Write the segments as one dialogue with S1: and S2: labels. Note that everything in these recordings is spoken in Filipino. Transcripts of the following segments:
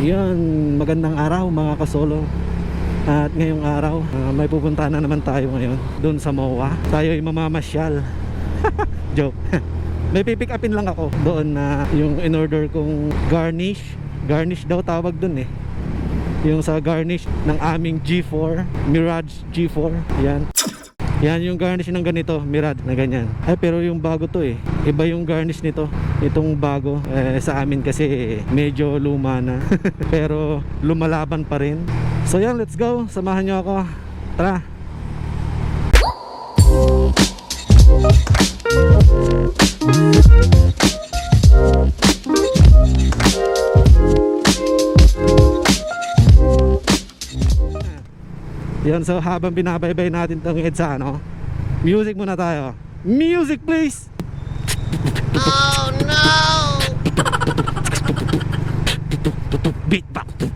S1: Yan, magandang araw mga kasolo. At ngayong araw, may pupunta na naman tayo ngayon doon sa MOA. Tayo ay mamamasyal. Joke. May pipick upin lang ako doon na yung in-order kong garnish. Garnish daw tawag doon eh. Yung sa garnish ng aming G4, Mirage G4. Yan. Yan yung garnish ng ganito, Mirage na ganyan. Ay, pero yung bago to eh. Iba yung garnish nito. Itong bago sa amin kasi medyo luma na. Pero lumalaban pa rin. So yan, let's go. Samahan nyo ako. Tara. Yan, so habang binabaybay natin tong EDSA, ano, music muna tayo. Music please.
S2: Oh no!
S1: Beatbox.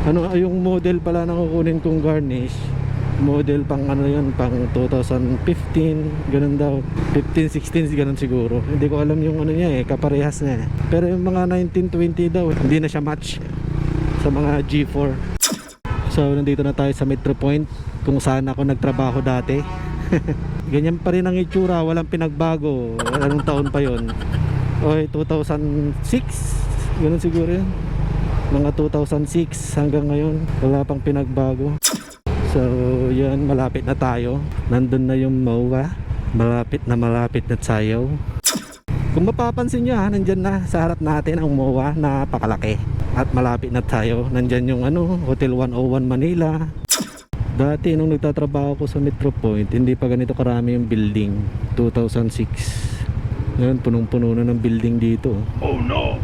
S1: Ano yung model pala na kukunin kong garnish, model pang ano yun, pang 2015 ganun daw, 15, 16 ganun siguro. Hindi ko alam yung ano niya eh, kaparehas na eh. Pero yung mga 1920 daw, hindi na siya match sa mga G4. So nandito na tayo sa Metro Point, kung saan ako nagtrabaho dati. Ganyan pa rin ang itsura, walang pinagbago. Anong taon pa yon? Oy, 2006 ganun siguro yun. Mga 2006 hanggang ngayon wala pang pinagbago. So yan, malapit na tayo. Nandun na yung MOA. Malapit na tayo. Kung mapapansin nyo ha, nandyan na sa harap natin ang MOA, napakalaki. At malapit na tayo. Nandyan yung ano, Hotel 101 Manila. Dati nung nagtatrabaho ko sa Metro Point, hindi pa ganito karami yung building. 2006. Ngayon punong-puno na ng building dito.
S2: Oh no!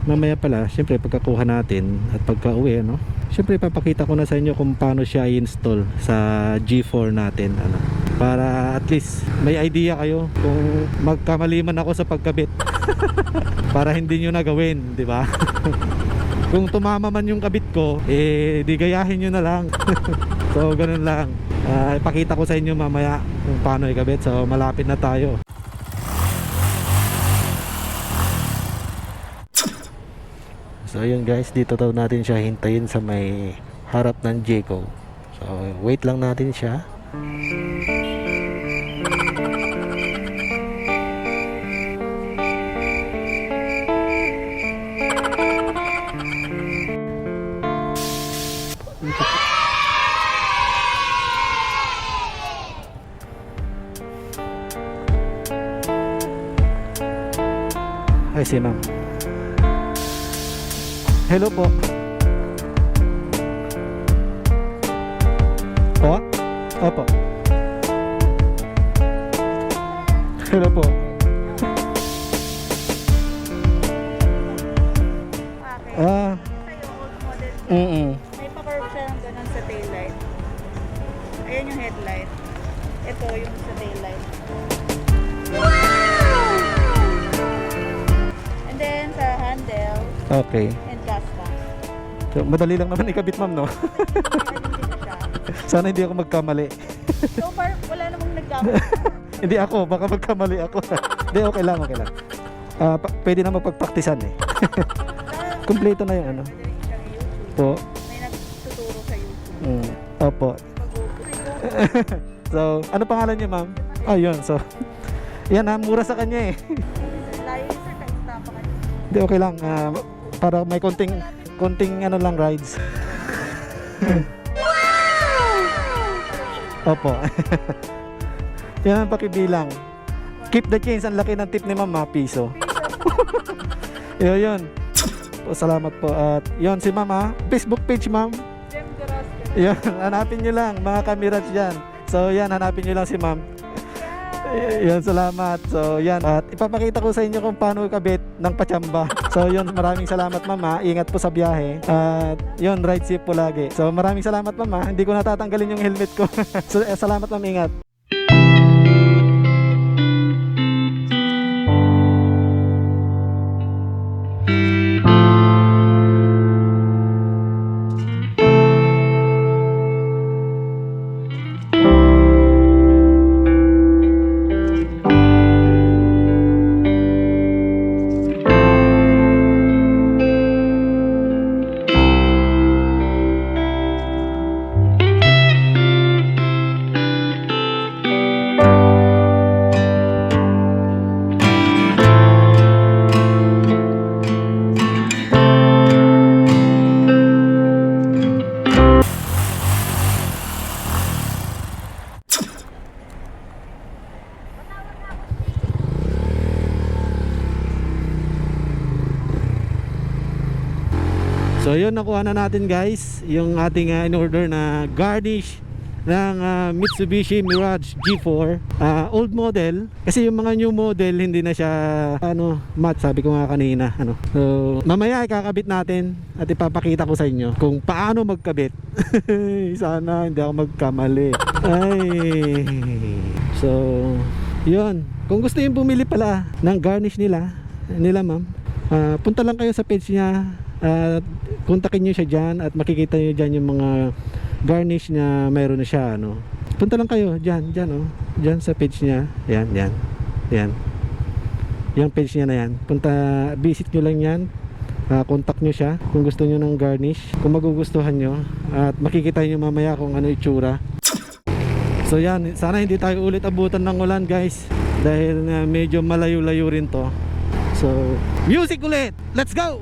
S1: Mamaya pala, syempre pagkakuha natin at pagka-uwi, no? Syempre papakita ko na sa inyo kung paano siya i-install sa G4 natin, ano? Para at least may idea kayo kung magkamali man ako sa pagkabit. Para hindi nyo na gawin, di ba? Kung tumama man yung kabit ko, eh di gayahin nyo na lang. So ganun lang. Ipakita ko sa inyo mamaya kung paano ikabit. So malapit na tayo. So ayun guys, dito daw natin siya hintayin sa may harap ng Jayco. So wait lang natin siya. Ay, si ma'am. Hello po. Po? Opo. Hello po. Ah.
S3: Sa'yo, old model. May pa-curve siya ng ganun sa taillight. Ayan yung headlight. Ito yung sa taillight. And then sa handle
S1: Okay.
S3: and gas tank.
S1: So, madali lang naman ikabit, ma'am, no?
S3: Ayun din siya.
S1: Sana hindi ako magkamali.
S3: So far, wala namang nagkamali.
S1: Hindi ako, baka magkamali ako. Hindi, okay lang, okay lang. Pwede na mapagpraktisan eh. Kompleto na yung ano.
S3: Pwede rin siyang YouTube.
S1: Po.
S3: May nagtuturo sa YouTube.
S1: Opo. So, ano pangalan niyo, ma'am? Yun. So, yan ha, mura sa kanya eh.
S3: Layo yung sir, kahit tapa ka.
S1: Hindi, okay lang. Para may konting ano lang rides. Opo. Yan ang pakibilang. Keep the change. Ang laki ng tip ni ma'am, piso. Yun. Salamat po. At yun si ma'am ha. Facebook page, ma'am.
S3: Jem Garasco.
S1: Yan, hanapin nyo lang mga kamirats dyan. So yan, hanapin nyo lang si ma'am. Yan, salamat. So yan, at ipapakita ko sa inyo kung paano ikabit ng patsamba. So yun, maraming salamat ma'am ha. Ingat po sa biyahe. At yun, ride safe po lagi. So maraming salamat ma'am ha. Hindi ko natatanggalin yung helmet ko. So salamat ma'am, ingat. So yun, nakuha na natin guys yung ating in-order na garnish ng Mitsubishi Mirage G4 old model, kasi yung mga new model hindi na siya matte, sabi ko nga kanina so mamaya ikakabit natin at ipapakita ko sa inyo kung paano magkabit. Sana hindi ako magkamali. So yun, kung gusto yung bumili pala ng garnish nila ma'am, punta lang kayo sa page niya at kontakin nyo siya dyan at makikita nyo dyan yung mga garnish na mayroon na siya punta lang kayo dyan dyan sa page niya, yan yung page niya na yan, visit nyo lang yan, contact nyo siya kung gusto nyo ng garnish, kung magugustuhan nyo, at makikita nyo mamaya kung ano itsura. So yan, sana hindi tayo ulit abutan ng ulan guys, dahil medyo malayo-layo rin to. So music ulit, let's go!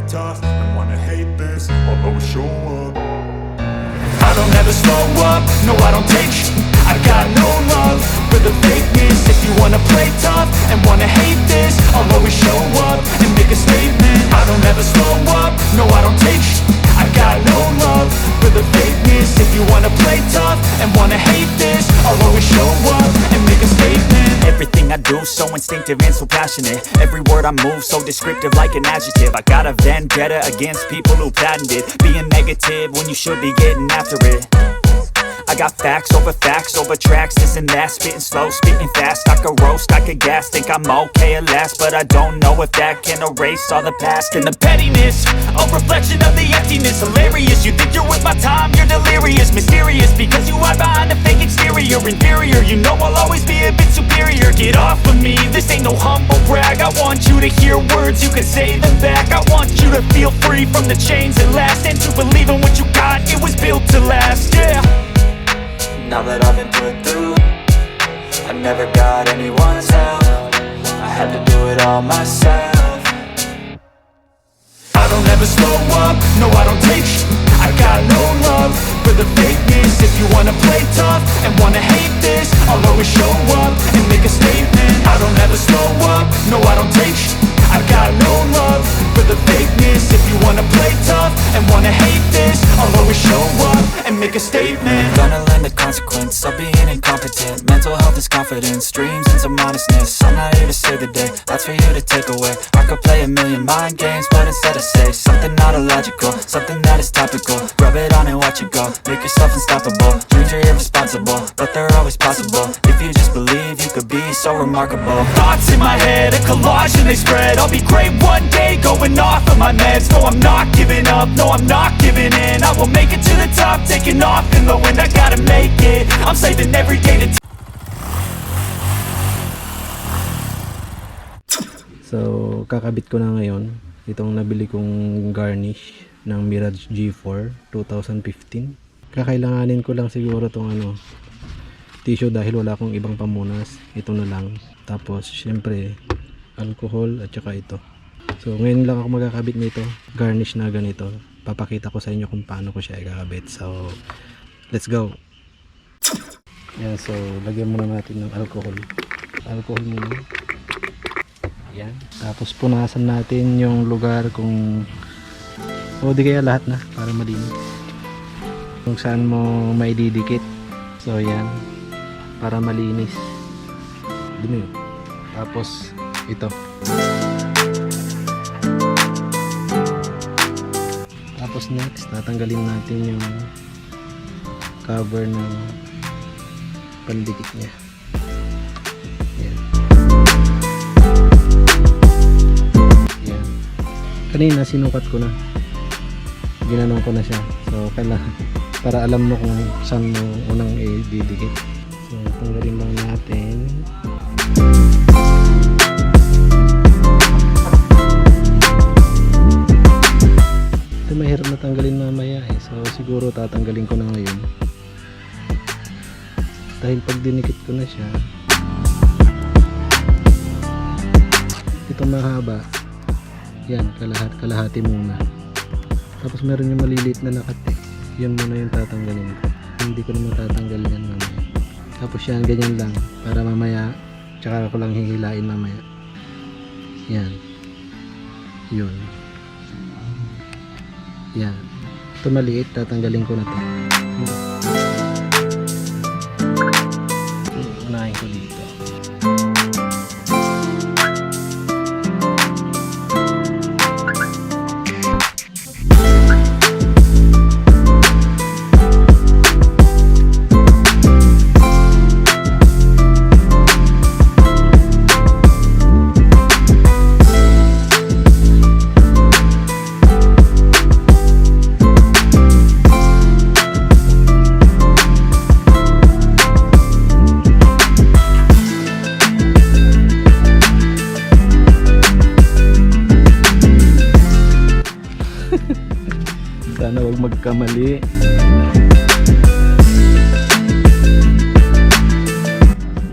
S4: tough and wanna hate this, I'll always show up. I don't ever slow up, no I don't take sh**. I got no love for the fakeness. If you wanna play tough and wanna hate this, I'll always show up and make a statement. I don't ever slow up, no I don't take sh**. I got no love for the fakeness. If you wanna play tough and wanna hate this, I'll always show up and make a statement.
S5: Everything I do so instinctive and so passionate. Every word I move so descriptive like an adjective. I got a vendetta against people who patented being negative when you should be getting after it. I got facts over tracks, this and that. Spitting slow, spitting fast. I could roast, I could gas. Think I'm okay at last, but I don't know if that can erase all the past. And the pettiness, a reflection of the emptiness. Hilarious, you think you're worth my time, you're delirious. Mysterious, because you hide behind a fake exterior. Inferior, you know I'll always be a bit superior. Get off of me, this ain't no humble brag. I want you to hear words, you can say them back. I want you to feel free from the chains that last, and to believe in what you got, it was built to last, yeah. Now that I've been put through, I never got anyone's help. I had to do it all myself.
S4: I don't ever slow up, no I don't take sh**. I got no love for the fakeness. If you wanna play tough and wanna hate this, I'll always show up and make a statement. I don't ever slow up, no I don't take sh**. I got no love for the fakeness. If you wanna play tough and wanna hate this, I'll always show up and make a statement.
S5: Gonna learn the consequence of being incompetent. Mental health is confidence, dreams and some honestness. I'm not here to save the day, that's for you to take away. I could play a million mind games, but instead I say something not illogical, something that is topical. Rub it on and watch it go, make yourself unstoppable. Dreams are irresponsible, but they're always possible. If you just believe, you could be so remarkable.
S4: Thoughts in my head, a collage and they spread. I'll be great one day, going off of my meds. No I'm not giving up, no I'm not giving in. I will make it to the top, taking off in the wind. I gotta make it, I'm saving every day to
S1: So, kakabit ko na ngayon itong nabili kong garnish ng Mirage G4 2015. Kakailanganin ko lang siguro tong tissue dahil wala akong ibang pamunas. Ito na lang. Tapos, syempre, alcohol at saka ito. So, ngayon lang ako magkakabit nito. Garnish na ganito. Papakita ko sa inyo kung paano ko siya ikakabit. So, let's go! Yan, so, lagyan muna natin ng alcohol. Alcohol muna. Yan. Tapos punasan natin yung lugar kung o di kaya lahat na para malinis. Kung saan mo maididikit. So yan. Para malinis. Dumi yun. Tapos ito. Tapos next, natanggalin natin yung cover ng pandikit niya. Kanina sinukat ko na, ginanong ko na siya, so para alam mo kung saan mo unang i-didikit. So tanggalin lang natin. Ito mahirap na tanggalin mamaya so siguro tatanggalin ko na ngayon dahil pag dinikit ko na siya, ito mahaba. Yan, kalahati muna. Tapos meron yung maliliit na nakate. Yan muna yung tatanggalin ko. Hindi ko naman tatanggalin yan mamaya. Tapos yan, ganyan lang. Para mamaya, tsaka ko lang hihilain mamaya. Yan. Yun. Yan. Ito maliit, tatanggalin ko na to. Unahin ko dito. Sana wag magkamali.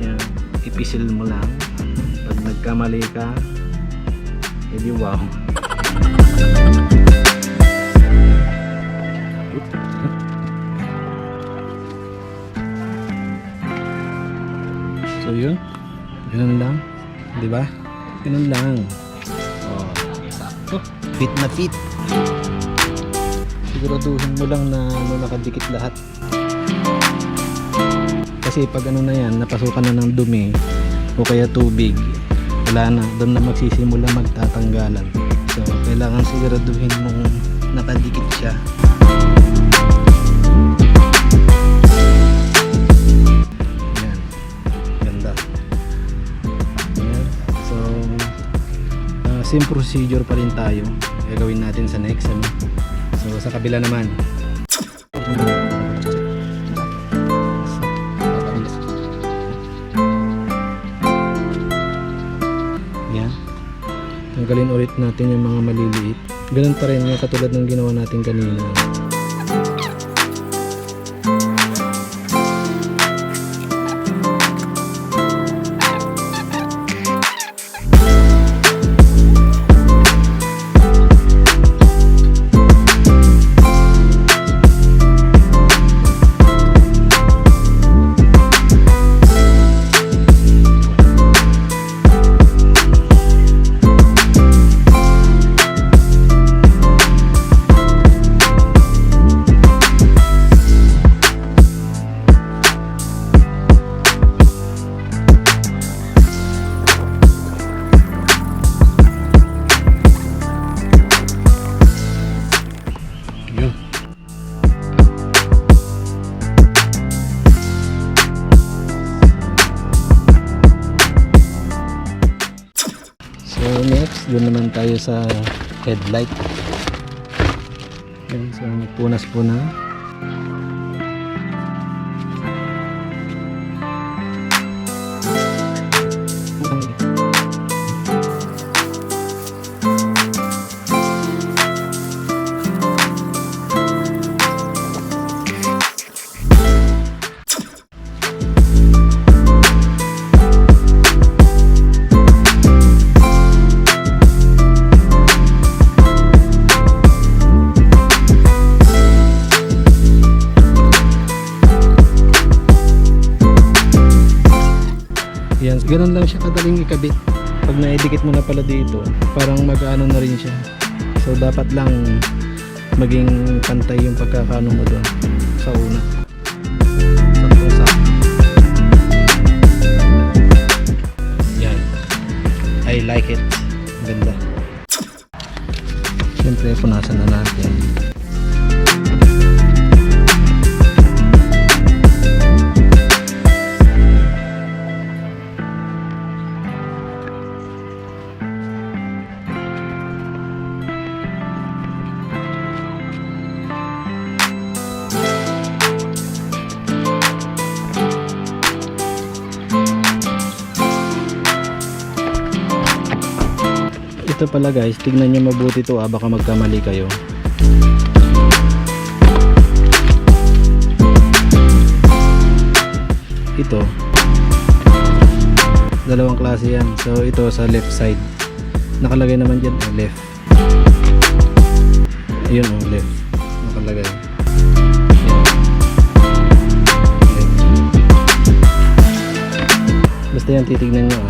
S1: Yan, ipisil mo lang. Pag nagkamali ka, edi wow. Ganun lang. Oh, sakto. Fit na fit. Siguraduhin mo lang na nakadikit lahat. Kasi pag ano na yan, napasukan na ng dumi o kaya tubig, wala na, doon na magsisimula magtatanggalan. So kailangan siguraduhin mong nakadikit siya. Yan, ganda. Yan. So same procedure pa rin tayo gagawin natin sa next ano. So sa kabila naman. Yan. Tanggalin ulit natin yung mga maliliit. Ganun pa rin yung katulad ng ginawa natin kanina. So next, doon naman tayo sa headlight. Yan, so punas po na. Yan, ganun lang siya kadaling ikabit. Pag naidikit mo na pala dito, parang mag-ano na rin siya. So dapat lang maging pantay yung pagkakano mo doon sa una. Sakto-sakto. Yan. I like it. Ganda. Siyempre, punasan na natin. Ito pala guys, tignan nyo mabuti to baka magkamali kayo. Ito, dalawang klase yan. So ito sa left side, nakalagay naman dyan left. Ayun left, nakalagay. Left. Basta yan, titignan nyo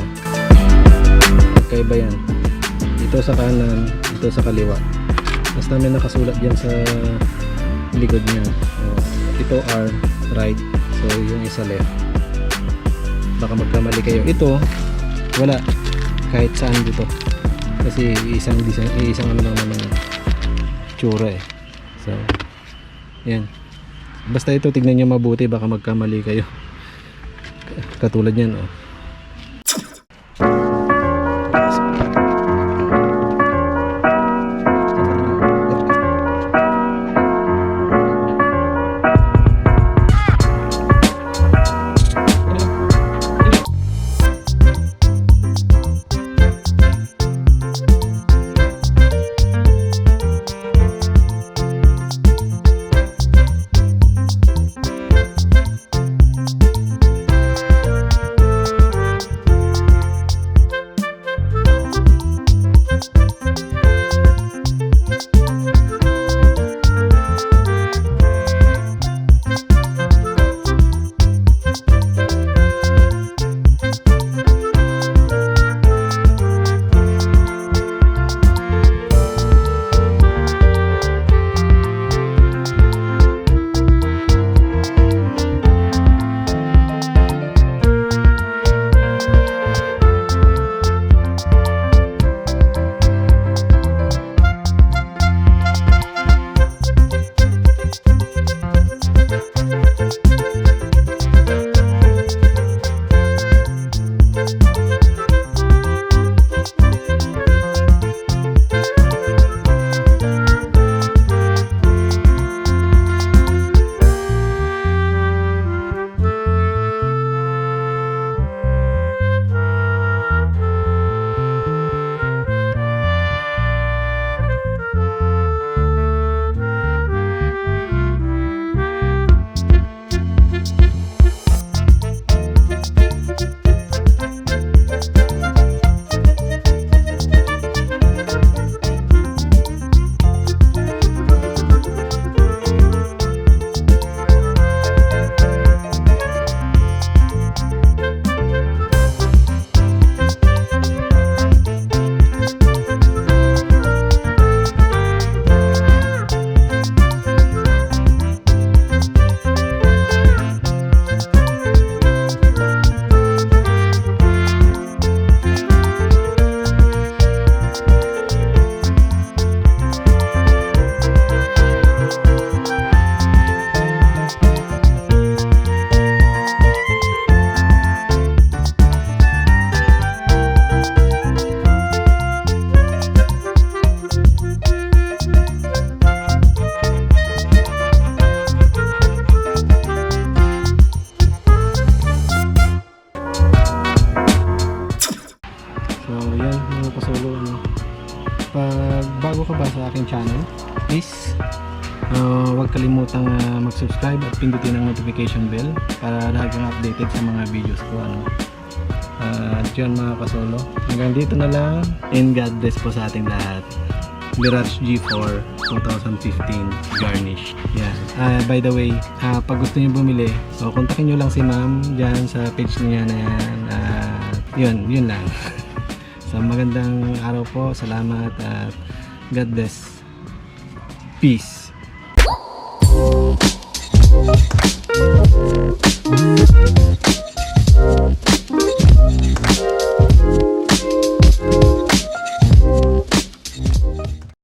S1: magkaiba yan. Ito sa kanan, ito sa kaliwa. Basta may nakasulat dyan sa likod niya. Ito R, right. So yung isa left. Baka magkamali kayo. Ito, wala. Kahit saan dito. Kasi isang design, isang ano lang naman tsura eh. So, yan. Basta ito, tignan nyo mabuti. Baka magkamali kayo. Katulad yan please. Huwag kalimutang mag-subscribe at pindutin ang notification bell para lagi kang updated sa mga videos ko. At yun mga kasolo, hanggang dito na lang, and God bless po sa ating lahat. Mirage G4 2015 garnish. Yan. By the way, pag gusto niyo bumili, so kontakin niyo lang si ma'am dyan sa page niya na yan. Yun lang. So magandang araw po, salamat at God bless. Peace.